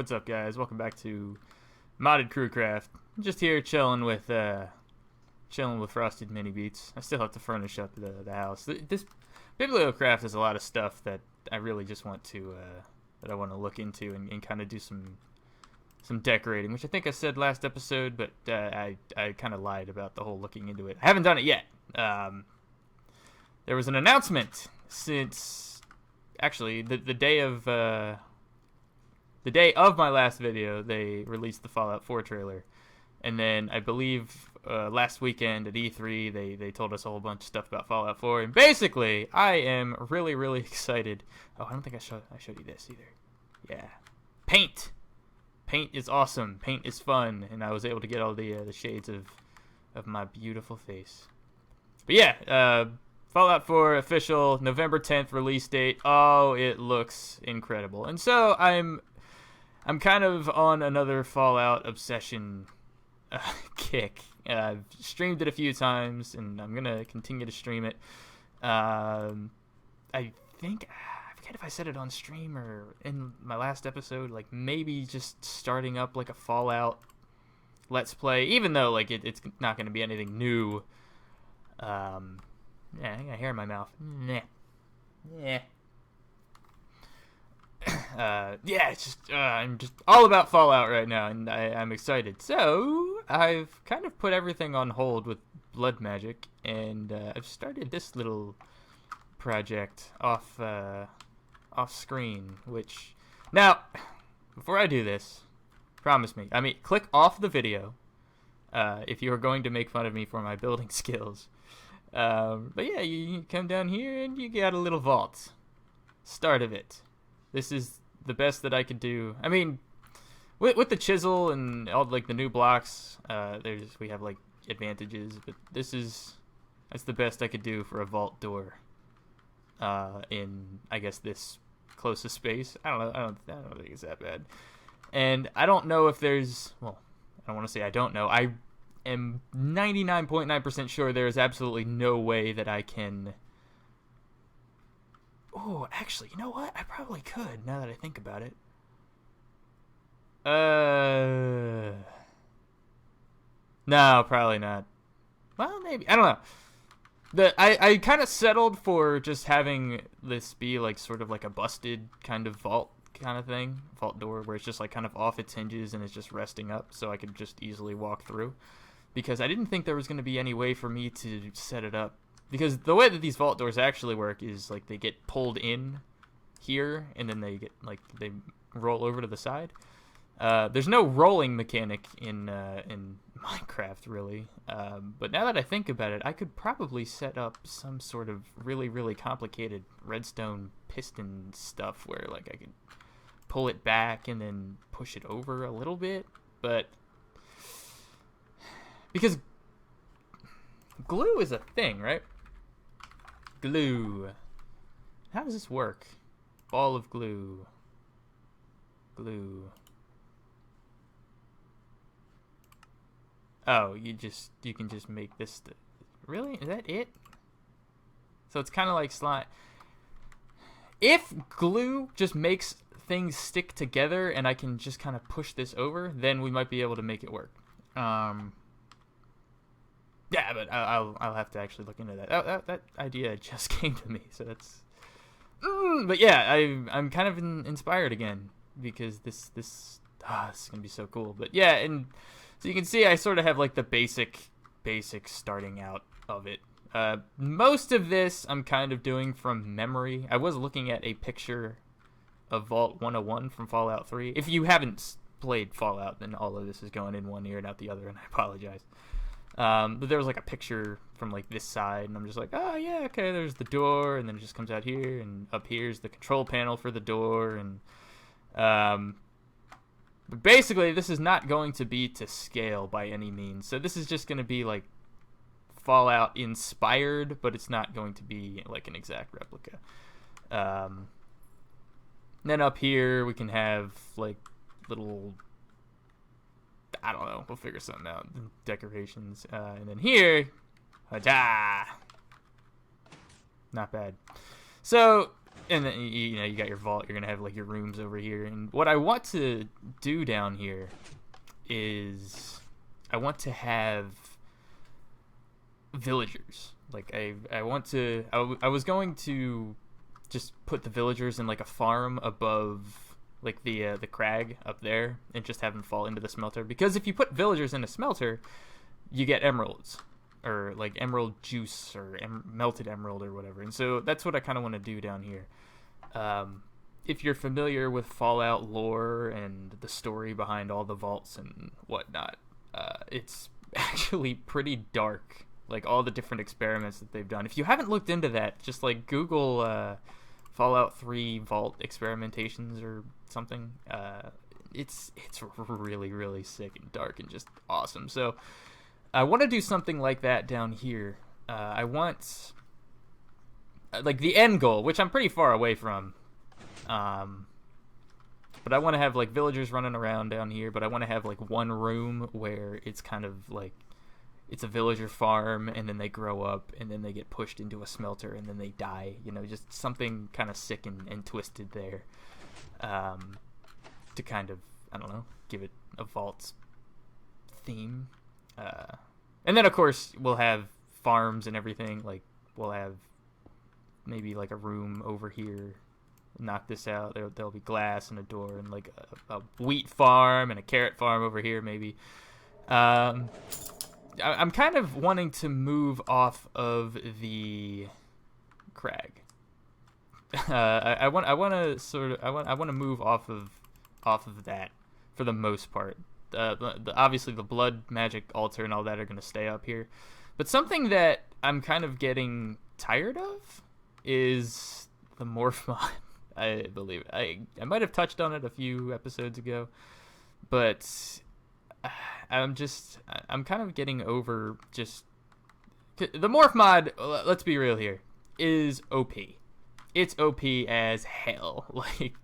What's up, guys? Welcome back to Modded Crewcraft. Just here chilling with Frosted Mini Beats. I still have to furnish up the house. This Bibliocraft has a lot of stuff that I really just want to that I want to look into and kind of do some decorating, which I think I said last episode, but I kind of lied about the whole looking into it. I haven't done it yet. There was an announcement since actually the day of my last video. They released the Fallout 4 trailer, and then I believe last weekend at E3 they told us a whole bunch of stuff about Fallout 4, and basically I am really excited. Oh, I don't think I showed you this either. Yeah, paint is awesome. Paint is fun, and I was able to get all the shades of my beautiful face. But yeah, Fallout 4 official November 10th release date. Oh, it looks incredible. And so I'm kind of on another Fallout obsession kick. I've streamed it a few times, and I'm gonna continue to stream it. I think I forget if I said it on stream or in my last episode. Like maybe just starting up like a Fallout Let's Play, even though like it's not gonna be anything new. Yeah, I got hair in my mouth. Yeah. Yeah, it's just I'm just all about Fallout right now, and I'm excited. So I've kind of put everything on hold with blood magic, and I've started this little project off screen. Which now, before I do this, promise me. I mean, click off the video if you are going to make fun of me for my building skills. But yeah, you come down here and you got a little vault. Start of it. This is the best that I could do. I mean, with the chisel and all like the new blocks, we have like advantages, but that's the best I could do for a vault door. In I guess this closest space. I don't know. I don't think it's that bad. And I don't know if there's. Well, I don't want to say I don't know. I am 99.9% sure there is absolutely no way that I can. Oh, actually, you know what? I probably could, now that I think about it. No, probably not. Well, maybe. I don't know. I kind of settled for just having this be like sort of like a busted kind of vault kind of thing. Vault door where it's just like kind of off its hinges and it's just resting up so I could just easily walk through. Because I didn't think there was going to be any way for me to set it up. Because the way that these vault doors actually work is like they get pulled in here and then they roll over to the side. There's no rolling mechanic in Minecraft really. But now that I think about it, I could probably set up some sort of really complicated redstone piston stuff where like I could pull it back and then push it over a little bit. But because glue is a thing, right? Glue. How does this work? Ball of glue. Glue. Oh, you can just make this. Really? Is that it? So it's kind of like slime. If glue just makes things stick together and I can just kind of push this over, then we might be able to make it work. Yeah, but I'll have to actually look into that. That idea just came to me, so that's. But yeah, I'm kind of inspired again because this is gonna be so cool. But yeah, and so you can see I sort of have like the basic starting out of it. Most of this I'm kind of doing from memory. I was looking at a picture of Vault 101 from Fallout 3. If you haven't played Fallout, then all of this is going in one ear and out the other, and I apologize. But there was like a picture from like this side, and I'm just like, oh yeah, okay, there's the door, and then it just comes out here, and up here's the control panel for the door, and but basically this is not going to be to scale by any means. So this is just going to be like Fallout inspired, but it's not going to be like an exact replica. Then up here we can have like little, I don't know, we'll figure something out. Decorations. And then here, ta-da! Not bad. So And then, you know, you got your vault. You're gonna have like your rooms over here. And what I want to do down here is I want to have villagers. Like I want to. I was going to just put the villagers in like a farm above like the crag up there, and just have them fall into the smelter. Because if you put villagers in a smelter, you get emeralds, or like emerald juice, or melted emerald, or whatever. And so that's what I kind of want to do down here. If you're familiar with Fallout lore and the story behind all the vaults and whatnot, it's actually pretty dark. Like all the different experiments that they've done. If you haven't looked into that, just like Google Fallout 3 vault experimentations or something. It's really, really sick and dark and just awesome. So I want to do something like that down here. I want like the end goal, which I'm pretty far away from. But I want to have like villagers running around down here, but I want to have like one room where it's kind of like it's a villager farm, and then they grow up, and then they get pushed into a smelter, and then they die. You know, just something kind of sick and twisted there, to kind of, I don't know, give it a vault theme. And then of course we'll have farms and everything. Like we'll have maybe like a room over here. Knock this out. There'll be glass and a door, and like a wheat farm and a carrot farm over here maybe. I'm kind of wanting to move off of the crag. I want to move off of that for the most part. Obviously the blood magic altar and all that are going to stay up here, but something that I'm kind of getting tired of is the morph mod. I believe I might have touched on it a few episodes ago, but I'm kind of getting over just the morph mod. Let's be real here, is OP. It's OP as hell. Like,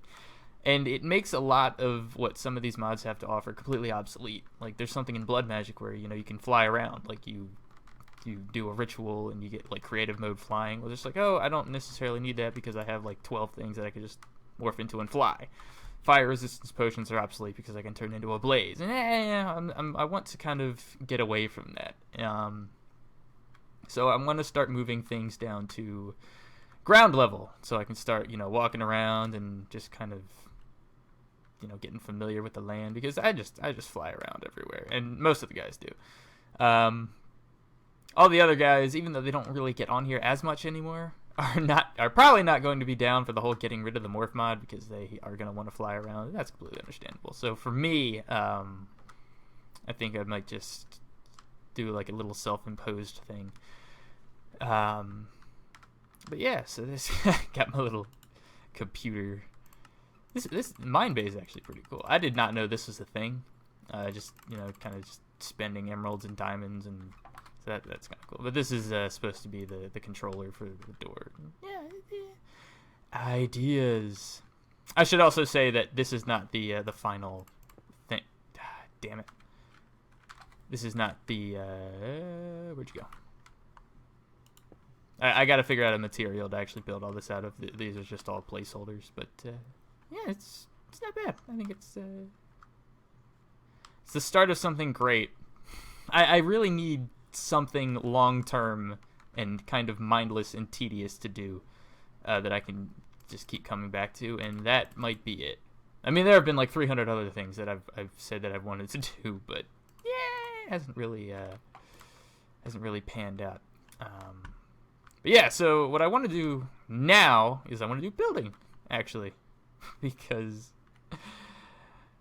and it makes a lot of what some of these mods have to offer completely obsolete. Like there's something in blood magic where, you know, you can fly around. Like you do a ritual and you get like creative mode flying. Well, just like, oh, I don't necessarily need that because I have like 12 things that I could just morph into and fly. Fire resistance potions are obsolete because I can turn into a blaze. And I want to kind of get away from that. So I'm going to start moving things down to ground level, so I can start, you know, walking around and just kind of, you know, getting familiar with the land, because I just fly around everywhere, and most of the guys do. All the other guys, even though they don't really get on here as much anymore, are probably not going to be down for the whole getting rid of the morph mod, because they are going to want to fly around. That's completely understandable. So for me, I think I might just do like a little self-imposed thing. But yeah, so this got my little computer. This mine bay is actually pretty cool. I did not know this was a thing. Just, you know, kind of just spending emeralds and diamonds, and so that's kind of cool. But this is supposed to be the controller for the door. Yeah, ideas. I should also say that this is not the final thing. Damn it. This is not the where'd you go? I got to figure out a material to actually build all this out of. These are just all placeholders, but yeah, it's not bad. I think it's the start of something great. I really need something long-term and kind of mindless and tedious to do that I can just keep coming back to, and that might be it. I mean, there have been like 300 other things that I've said that I've wanted to do, but yeah, it hasn't really panned out. But yeah, so what I want to do now is I want to do building, actually, because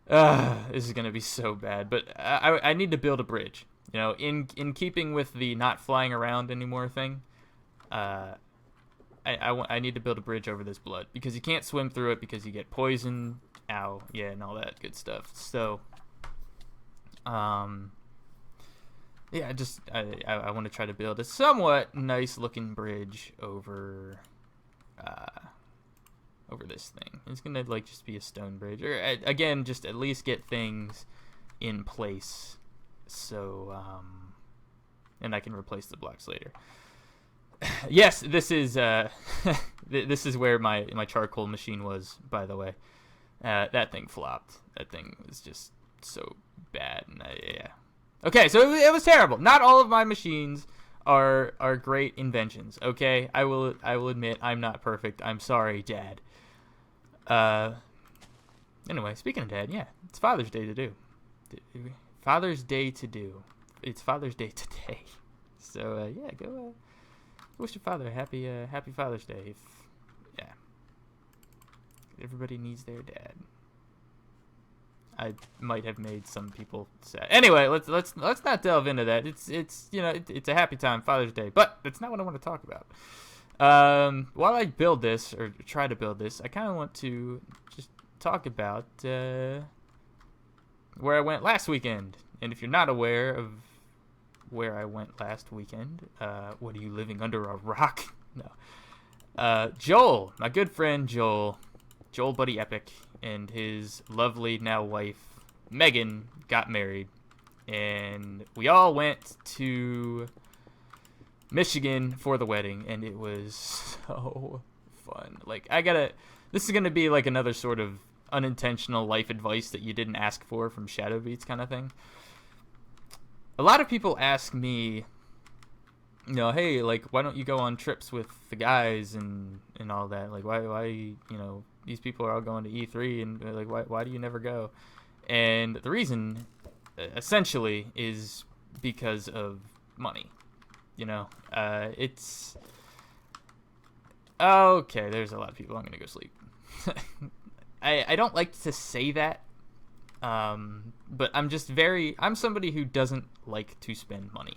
this is going to be so bad. But I need to build a bridge. You know, in keeping with the not flying around anymore thing, I need to build a bridge over this blood, because you can't swim through it because you get poisoned. Ow, yeah, and all that good stuff. So, yeah, I want to try to build a somewhat nice looking bridge over this thing. It's gonna like just be a stone bridge, or again, just at least get things in place, so and I can replace the blocks later. Yes, this is this is where my charcoal machine was, by the way. That thing flopped. That thing was just so bad. And yeah. Okay, so it was terrible. Not all of my machines are great inventions. Okay, I will admit I'm not perfect. I'm sorry, Dad. Anyway, speaking of Dad, yeah, it's Father's Day to do. Father's Day to do. It's Father's Day today. So yeah, go wish your father a happy Father's Day. Yeah, everybody needs their dad. I might have made some people sad. Anyway, let's not delve into that. It's it's a happy time, Father's Day, but that's not what I want to talk about. While I build this or try to build this, I kind of want to just talk about where I went last weekend. And if you're not aware of where I went last weekend, what are you, living under a rock? No. Joel, my good friend Joel Buddy Epic, and his lovely now wife Megan got married, and we all went to Michigan for the wedding, and it was so fun. Like, this is gonna be like another sort of unintentional life advice that you didn't ask for from Shadow Beats kind of thing. A lot of people ask me, hey, like, why don't you go on trips with the guys and all that? Like, why these people are all going to E3, and like, why do you never go? And the reason, essentially, is because of money. It's okay. There's a lot of people. I'm gonna go sleep. I don't like to say that, but I'm somebody who doesn't like to spend money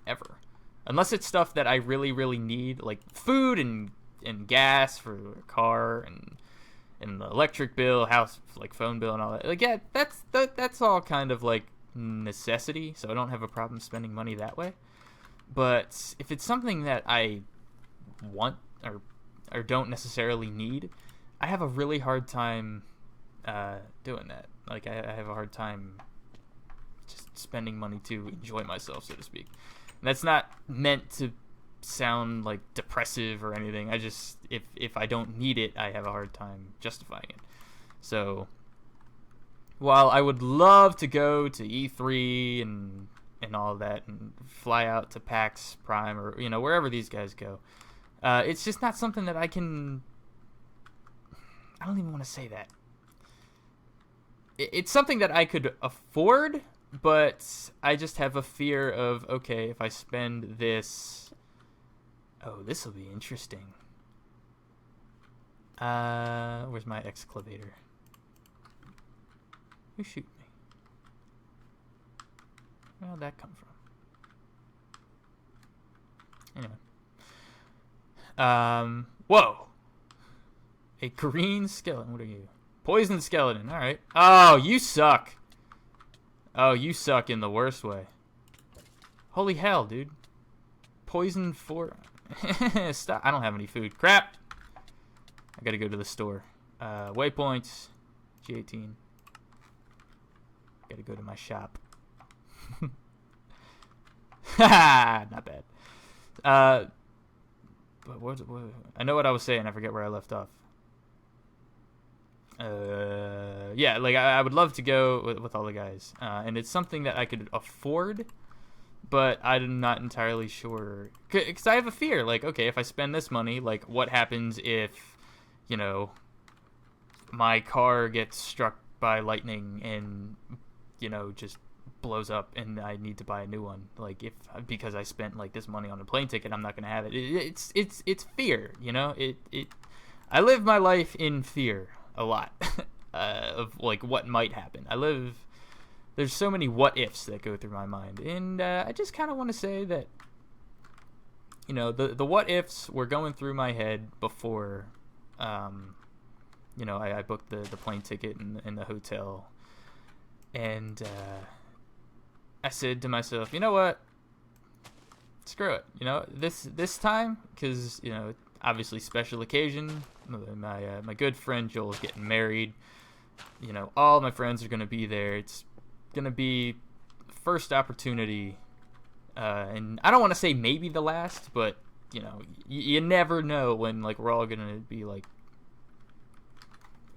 ever, unless it's stuff that I really, really need, like food and gas for a car and the electric bill, house, like phone bill and all that. Like, yeah, that's all kind of like necessity, so I don't have a problem spending money that way. But if it's something that I want or don't necessarily need, I have a really hard time doing that. Like, I have a hard time just spending money to enjoy myself, so to speak. And that's not meant to sound like depressive or anything. I just, if I don't need it, I have a hard time justifying it. So while I would love to go to E3 and all of that and fly out to PAX Prime or wherever these guys go, it's just not something that I don't even want to say that. It's something that I could afford, but I just have a fear of, okay, if I spend this, this will be interesting. Where's my exclavator? Who shoot me? Where did that come from? Anyway. Whoa! A green skeleton. What are you? Poison skeleton. Alright. Oh, you suck. Oh, you suck in the worst way. Holy hell, dude. Poison for... Stop. I don't have any food. Crap! I gotta go to the store. Waypoints. G18. Gotta go to my shop. Not bad. But what, I know what I was saying. I forget where I left off. Yeah, like I would love to go with all the guys, and it's something that I could afford, but I'm not entirely sure because I have a fear. Like, okay, if I spend this money, like, what happens if, my car gets struck by lightning and just blows up and I need to buy a new one? Like, because I spent like this money on a plane ticket, I'm not gonna have it. It's fear, I live my life in fear a lot of like what might happen. There's so many what ifs that go through my mind, and I just kind of want to say that the what ifs were going through my head before I booked the plane ticket and the hotel, and I said to myself, you know what, screw it, this time, because obviously special occasion. My good friend Joel's getting married. All my friends are gonna be there. It's gonna be first opportunity, and I don't want to say maybe the last, but you never know when like we're all gonna be like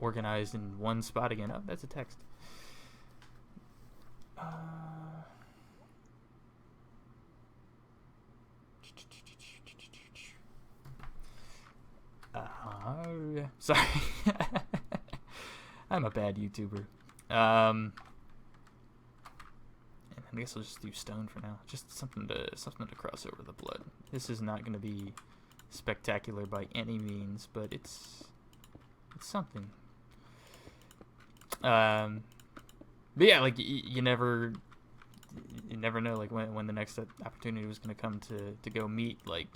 organized in one spot again. Oh, that's a text. Sorry. I'm a bad YouTuber. I guess I'll just do stone for now. Just something to cross over the blood. This is not going to be spectacular by any means, but it's something. But yeah, like you never know like when the next opportunity was going to come to go meet like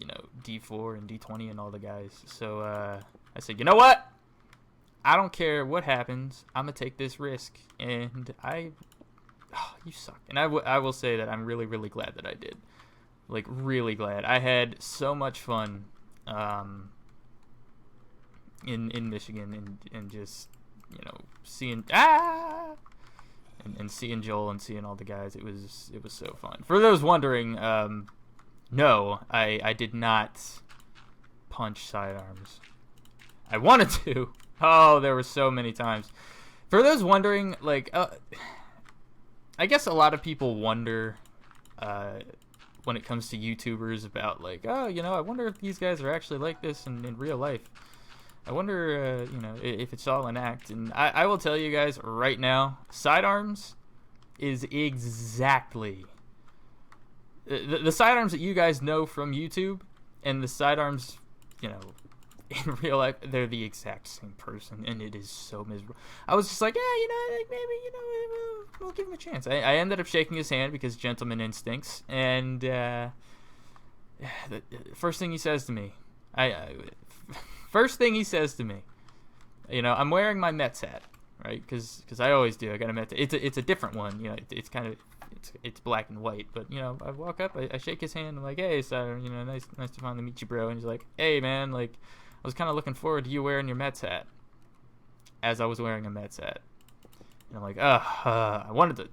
D4 and D20 and all the guys. So I said, you know what? I don't care what happens. I'm gonna take this risk, and you suck. And I will say that I'm really, really glad that I did. Like, really glad. I had so much fun in Michigan and just, seeing and seeing Joel and seeing all the guys. It was so fun. For those wondering, no, I did not punch sidearms. I wanted to. Oh, there were so many times. For those wondering, like, I guess a lot of people wonder when it comes to YouTubers about, like, oh, I wonder if these guys are actually like this in real life. I wonder, if it's all an act. And I will tell you guys right now, sidearms is exactly the sidearms that you guys know from YouTube and the sidearms, in real life, they're the exact same person, and it is so miserable. I was just like, yeah, like maybe, we'll give him a chance. I ended up shaking his hand because gentleman instincts, and the first thing he says to me, I'm wearing my Mets hat, right? Because I always do. I got a Mets. It's a different one, it's kind of it's black and white, but I walk up, I shake his hand, I'm like, hey, so nice to finally meet you, bro. And he's like, hey, man, like, I was kind of looking forward to you wearing your Mets hat, as I was wearing a Mets hat. And I'm like, I wanted to.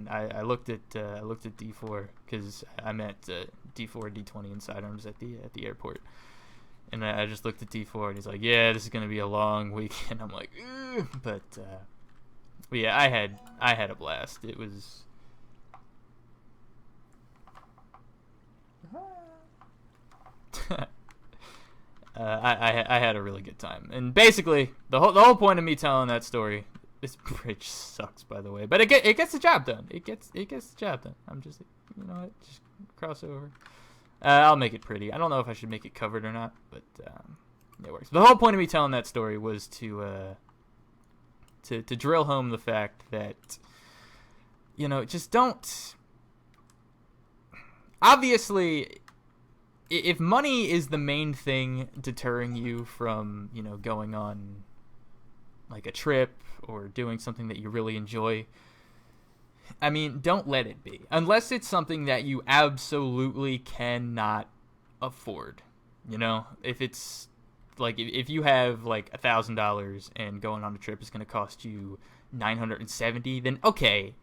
I looked at D4 because I met D4 D20 and sidearms at the airport, and I just looked at D4 and he's like, yeah, this is gonna be a long weekend. I'm like, but yeah, I had a blast. It was. I had a really good time, and basically the whole point of me telling that story. This bridge sucks, by the way, but it gets the job done. It gets the job done. I'm just just cross over. I'll make it pretty. I don't know if I should make it covered or not, but it works. The whole point of me telling that story was to drill home the fact that just don't. Obviously, if money is the main thing deterring you from, going on like a trip or doing something that you really enjoy, I mean, don't let it be. Unless it's something that you absolutely cannot afford. If it's like if you have like $1,000 and going on a trip is going to cost you $970, then okay,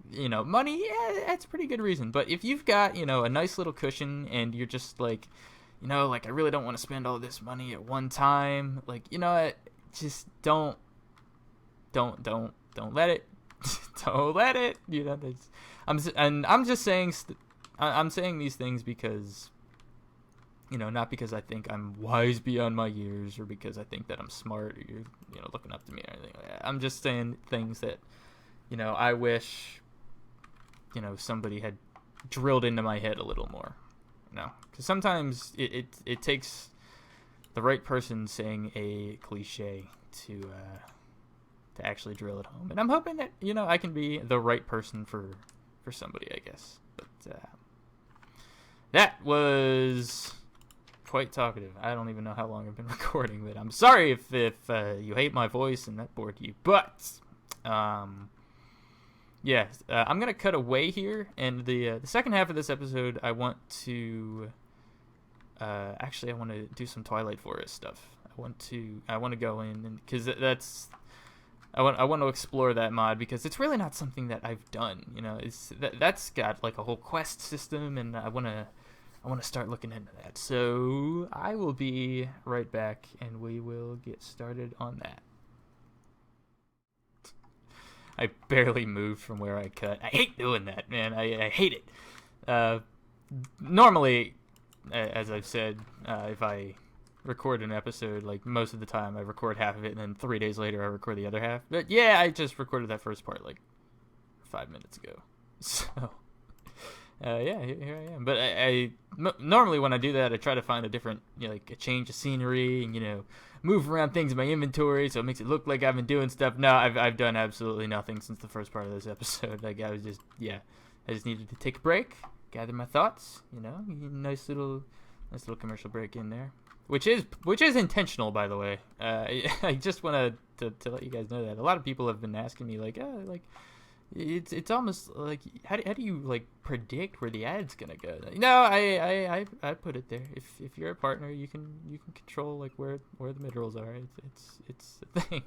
money, yeah, that's a pretty good reason. But if you've got, a nice little cushion and you're just like, like I really don't want to spend all this money at one time, like, just don't let it. Don't let it. I'm just saying I'm saying these things because not because I think I'm wise beyond my years or because I think that I'm smart or you're looking up to me or anything like that. I'm just saying things that I wish somebody had drilled into my head a little more. Because sometimes it takes the right person saying a cliche to actually drill it home, and I'm hoping that I can be the right person for somebody, I guess. But that was quite talkative. I don't even know how long I've been recording, but I'm sorry if you hate my voice and that bored you. But yeah, I'm gonna cut away here, and the second half of this episode, I want to I want to do some Twilight Forest stuff. I want to go in and because that's. I want to explore that mod because it's really not something that I've done. It's that's got like a whole quest system, and I want I want to start looking into that. So I will be right back, and we will get started on that. I barely moved from where I cut. I hate doing that, man. I hate it. Normally, as I've said, if I record an episode, like most of the time I record half of it, and then 3 days later I record the other half. But yeah, I just recorded that first part like 5 minutes ago. So yeah, here I am. But I normally when I do that, I try to find a different, like a change of scenery, and move around things in my inventory so it makes it look like I've been doing stuff. No, I've done absolutely nothing since the first part of this episode. Like I just needed to take a break, gather my thoughts. Nice little commercial break in there, which is intentional, by the way. I just want to let you guys know that a lot of people have been asking me like, it's almost like how do you like predict where the ad's gonna go? No, I put it there. If you're a partner, you can control like where the mid rolls are. It's a thing.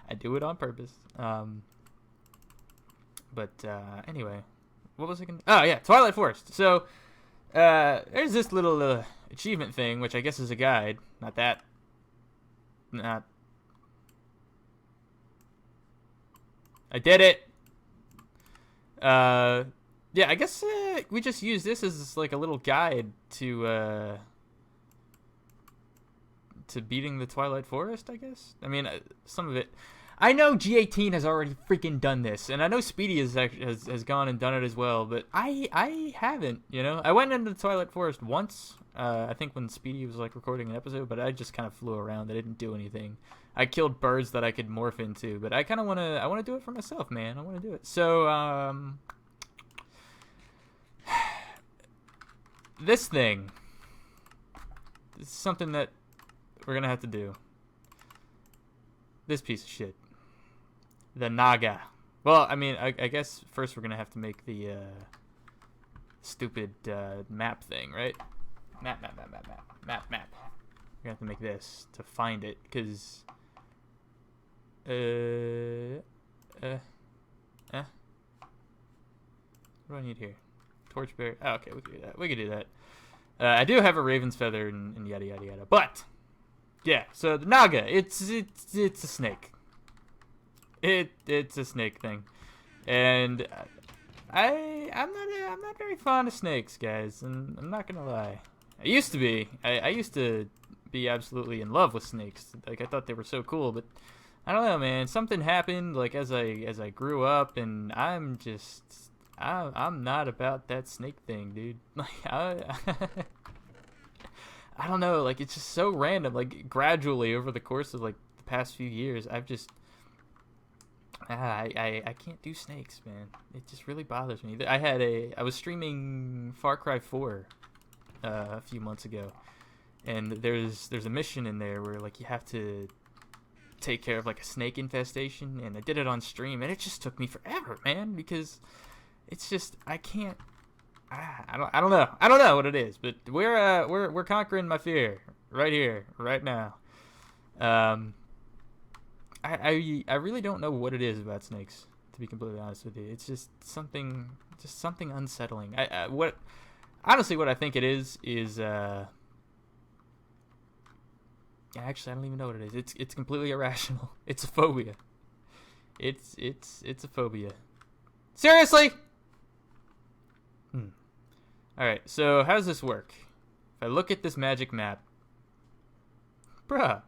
I do it on purpose. But anyway, what was I gonna? Oh yeah, Twilight Forest. So there's this little achievement thing, which I guess is a guide. Not. I did it. Yeah, I guess we just use this as like a little guide to beating the Twilight Forest, I guess. I mean, some of it. I know G18 has already freaking done this, and I know Speedy has gone and done it as well, but I haven't, I went into the Twilight Forest once, I think when Speedy was like recording an episode, but I just kind of flew around. I didn't do anything. I killed birds that I could morph into, but I kind of want to do it for myself, man. I want to do it. So, this thing is something that we're going to have to do. This piece of shit. The Naga. Well, I mean, I guess first we're going to have to make the stupid map thing, right? Map. We're going to have to make this to find it, because... What do I need here? Torchbearer. Oh, okay, we can do that. I do have a raven's feather and yada yada yada. But yeah, so the Naga, it's a snake. It's a snake thing, and I'm not very fond of snakes, guys, and I'm not gonna lie. I used to be. I used to be absolutely in love with snakes. Like I thought they were so cool, but I don't know, man. Something happened like as I grew up, and I'm not about that snake thing, dude. Like I don't know, like it's just so random. Like gradually over the course of like the past few years, I've just I can't do snakes, man. It just really bothers me. I was streaming Far Cry 4 a few months ago, and there's a mission in there where like you have to take care of like a snake infestation, and I did it on stream, and it just took me forever, man, because it's just I can't. I don't know what it is, but we're conquering my fear right here, right now. I really don't know what it is about snakes, to be completely honest with you. It's just something unsettling. What I think it is actually I don't even know what it is. It's completely irrational. It's a phobia. It's a phobia. Seriously? Alright, so how does this work? If I look at this magic map, bruh,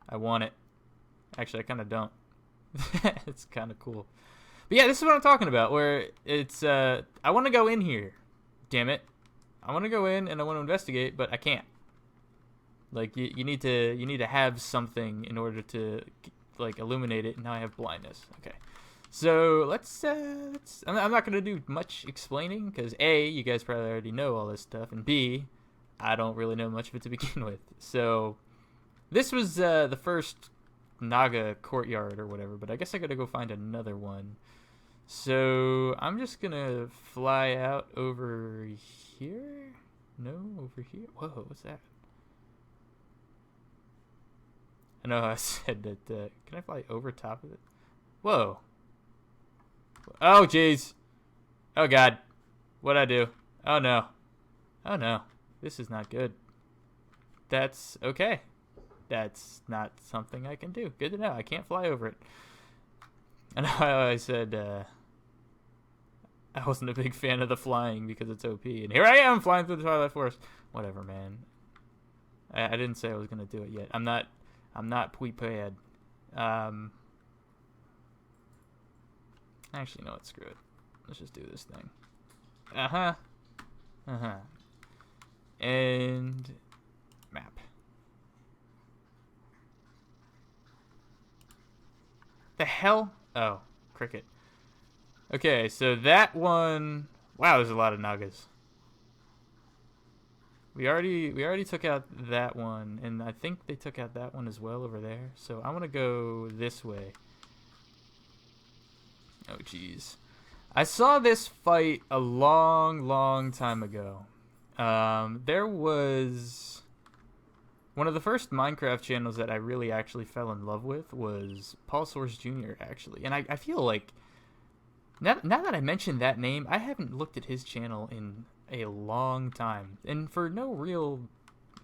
I want it. Actually, I kind of don't. It's kind of cool. But yeah, this is what I'm talking about, where it's, I want to go in here. Damn it. I want to go in and I want to investigate, but I can't. Like, you need to have something in order to, like, illuminate it, and now I have blindness. Okay. So, I'm not going to do much explaining, because A, you guys probably already know all this stuff, and B, I don't really know much of it to begin with. So, this was the first Naga courtyard or whatever, but I guess I gotta go find another one. So, I'm just gonna fly out over here? No, over here? Whoa, what's that? I know I said that, can I fly over top of it? Whoa. Oh, jeez. Oh, God. What'd I do? Oh no. Oh no. This is not good. That's okay. That's not something I can do. Good to know. I can't fly over it. I know I said I wasn't a big fan of the flying because it's OP. And here I am flying through the Twilight Forest. Whatever, man. I didn't say I was going to do it yet. I'm not prepared. Actually, you know what? Screw it. Let's just do this thing. Uh-huh. Uh-huh. And map. The hell? Oh, cricket. Okay, so that one. Wow, there's a lot of Nagas. We already took out that one, and I think they took out that one as well over there. So I want to go this way. Oh, jeez. I saw this fight a long time ago. There was one of the first Minecraft channels that I really actually fell in love with was Paul Source Jr. actually, and I feel like now that I mentioned that name, I haven't looked at his channel in a long time, and for no real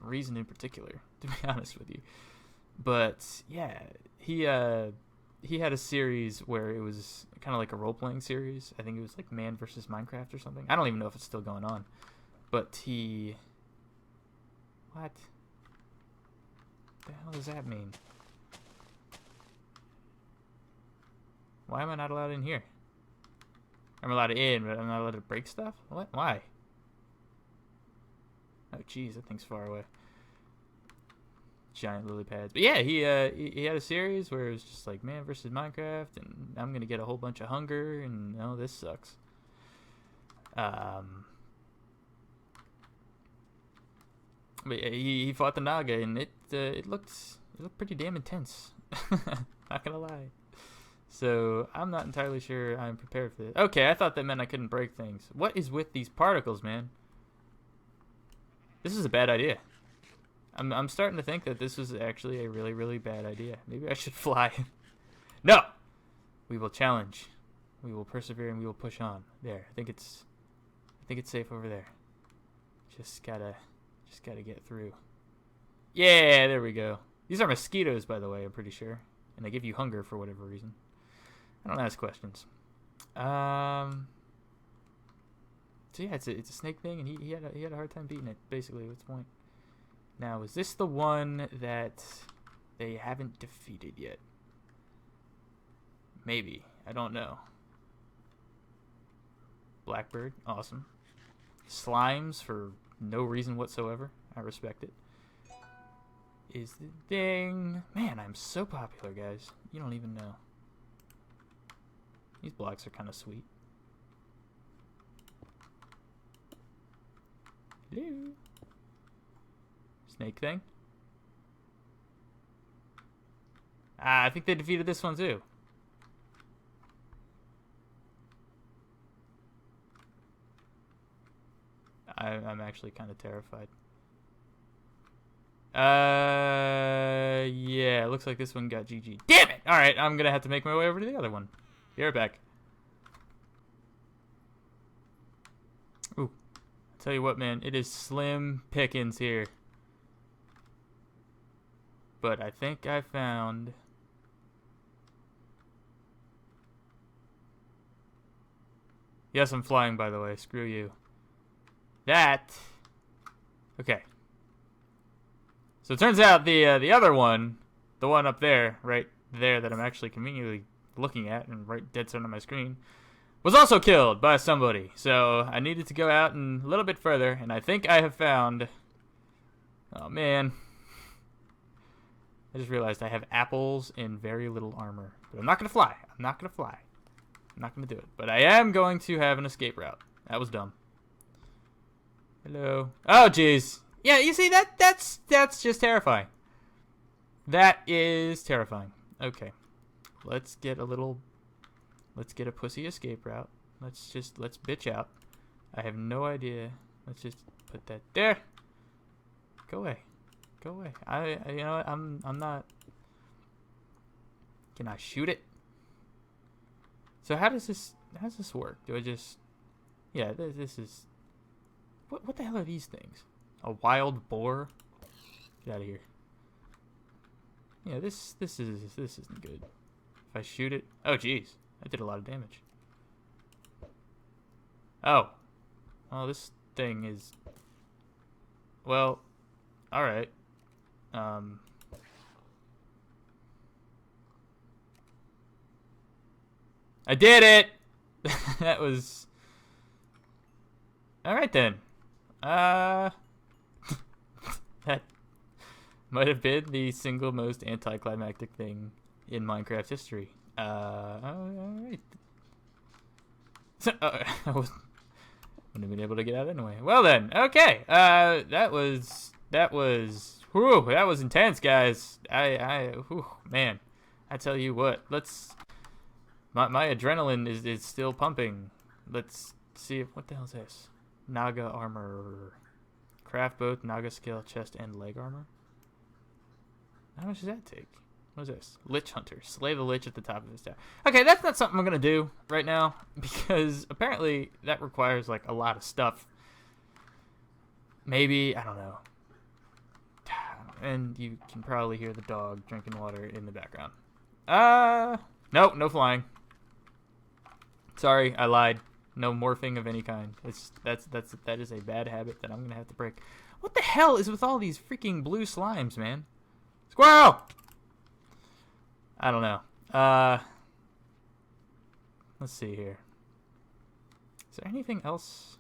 reason in particular, to be honest with you. But yeah, he had a series where it was kind of like a role-playing series. I think it was like Man versus Minecraft or something. I don't even know if it's still going on. But what the hell does that mean? Why am I not allowed in here? I'm allowed in, but I'm not allowed to break stuff? What? Why? Oh, jeez, that thing's far away. Giant lily pads. But yeah, he had a series where it was just like Man versus Minecraft, and I'm gonna get a whole bunch of hunger, and oh, this sucks. But he fought the Naga, and it looked pretty damn intense. Not gonna lie. So I'm not entirely sure I'm prepared for this. Okay, I thought that meant I couldn't break things. What is with these particles, man? This is a bad idea. I'm starting to think that this is actually a really bad idea. Maybe I should fly. No! We will challenge. We will persevere and we will push on. There. I think it's safe over there. Just gotta get through. Yeah, there we go. These are mosquitoes, by the way, I'm pretty sure. And they give you hunger for whatever reason. I don't ask questions. So yeah, it's a snake thing, and he had a hard time beating it. Basically, what's the point? Now, is this the one that they haven't defeated yet? Maybe. I don't know. Blackbird, awesome. Slimes for no reason whatsoever. I respect it. Is the thing. Man, I'm so popular, guys. You don't even know. These blocks are kind of sweet. Hello. Snake thing. I think they defeated this one too. I'm actually kind of terrified. Yeah, looks like this one got GG. Damn it! Alright, I'm gonna have to make my way over to the other one. Be right back. Ooh. I'll tell you what, man, it is slim pickings here. But I think I found... Yes, I'm flying, by the way. Screw you. That... Okay. So it turns out the other one, the one up there, right there that I'm actually conveniently looking at and right dead center on my screen, was also killed by somebody. So I needed to go out and a little bit further, and I think I have found... Oh, man. I just realized I have apples and very little armor. But I'm not going to fly. I'm not going to fly. I'm not going to do it. But I am going to have an escape route. That was dumb. Hello. Oh, jeez. Yeah, you see, that's just terrifying. That is terrifying. Okay. Let's get a pussy escape route. Let's bitch out. I have no idea. Let's just put that there. Go away. Go away. You know what? I'm not. Can I shoot it? So how does this work? Do I just? Yeah, this is. What the hell are these things? A wild boar? Get out of here. Yeah, this isn't good. If I shoot it, oh jeez, that did a lot of damage. Oh, this thing is, well, all right. I did it. That was all right then. That might have been the single most anticlimactic thing in Minecraft history. Alright. I wouldn't have been able to get out anyway. Well then, okay. That was intense, guys. Man. I tell you what, my adrenaline is still pumping. Let's see what the hell is this? Naga armor. Craft both Naga scale, chest, and leg armor. How much does that take? What is this? Lich Hunter. Slay the Lich at the top of his tower. Okay, that's not something I'm going to do right now, because apparently that requires, like, a lot of stuff. Maybe, I don't know. And you can probably hear the dog drinking water in the background. Nope, no flying. Sorry, I lied. No morphing of any kind. That is a bad habit that I'm going to have to break. What the hell is with all these freaking blue slimes, man? Squirrel! I don't know. Let's see here. Is there anything else?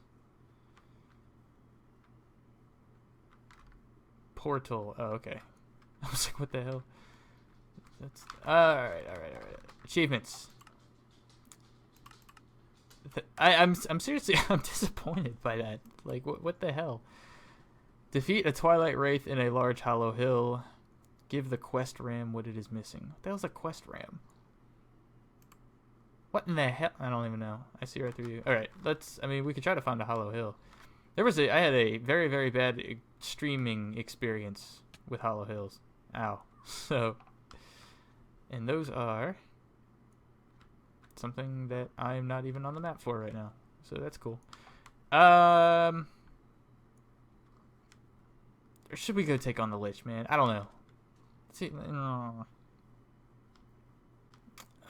Portal. Oh, okay. I was like, what the hell? That's alright. Achievements. I'm seriously I'm disappointed by that. Like, what the hell? Defeat a Twilight Wraith in a large hollow hill. Give the quest ram what it is missing. What the hell's a quest ram? What in the hell? I don't even know. I see right through you. All right, we could try to find a hollow hill. I had a very, very bad streaming experience with hollow hills. Ow. So, and those are something that I'm not even on the map for right now. So that's cool. Or should we go take on the Lich, man? I don't know. See, no.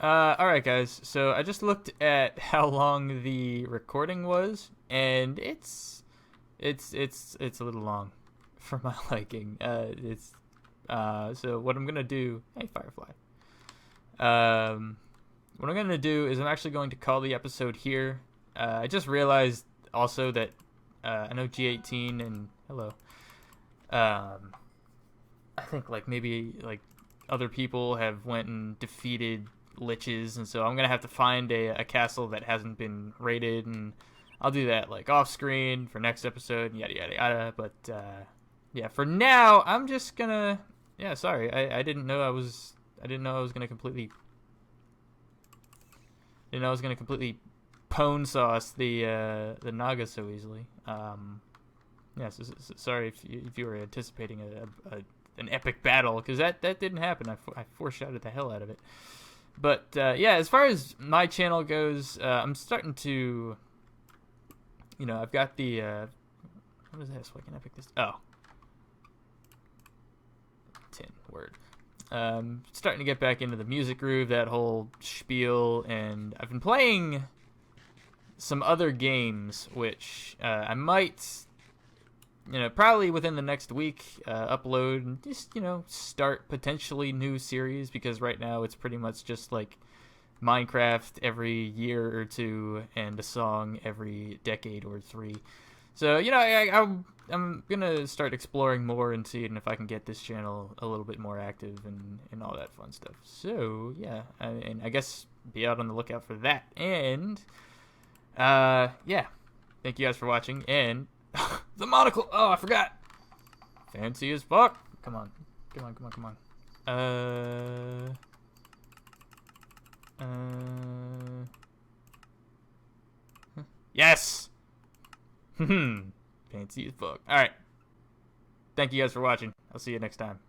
Alright guys, so I just looked at how long the recording was, and it's a little long for my liking. So what I'm gonna do, hey Firefly. What I'm gonna do is I'm actually going to call the episode here. I just realized also that I know G18 and hello. I think maybe other people have went and defeated liches, and so I'm gonna have to find a castle that hasn't been raided, and I'll do that off screen for next episode, yada yada yada. But yeah, for now I'm just gonna sorry, I didn't know I was gonna completely pwn sauce the Naga so easily. Sorry if you were anticipating an epic battle, because that didn't happen. I foreshadowed the hell out of it. But yeah, as far as my channel goes, I'm starting to, I've got the what is this? What can I pick this? Oh, 10 word. Starting to get back into the music groove, that whole spiel, and I've been playing some other games, which I might, probably within the next week, upload and just, start potentially new series, because right now it's pretty much just Minecraft every year or two and a song every decade or 3. So, I'm gonna start exploring more and seeing if I can get this channel a little bit more active and all that fun stuff. So, yeah, and I guess be out on the lookout for that. And, yeah, thank you guys for watching, and the monocle. Oh, I forgot. Fancy as fuck. Come on. Yes. Fancy as fuck. All right. Thank you guys for watching. I'll see you next time.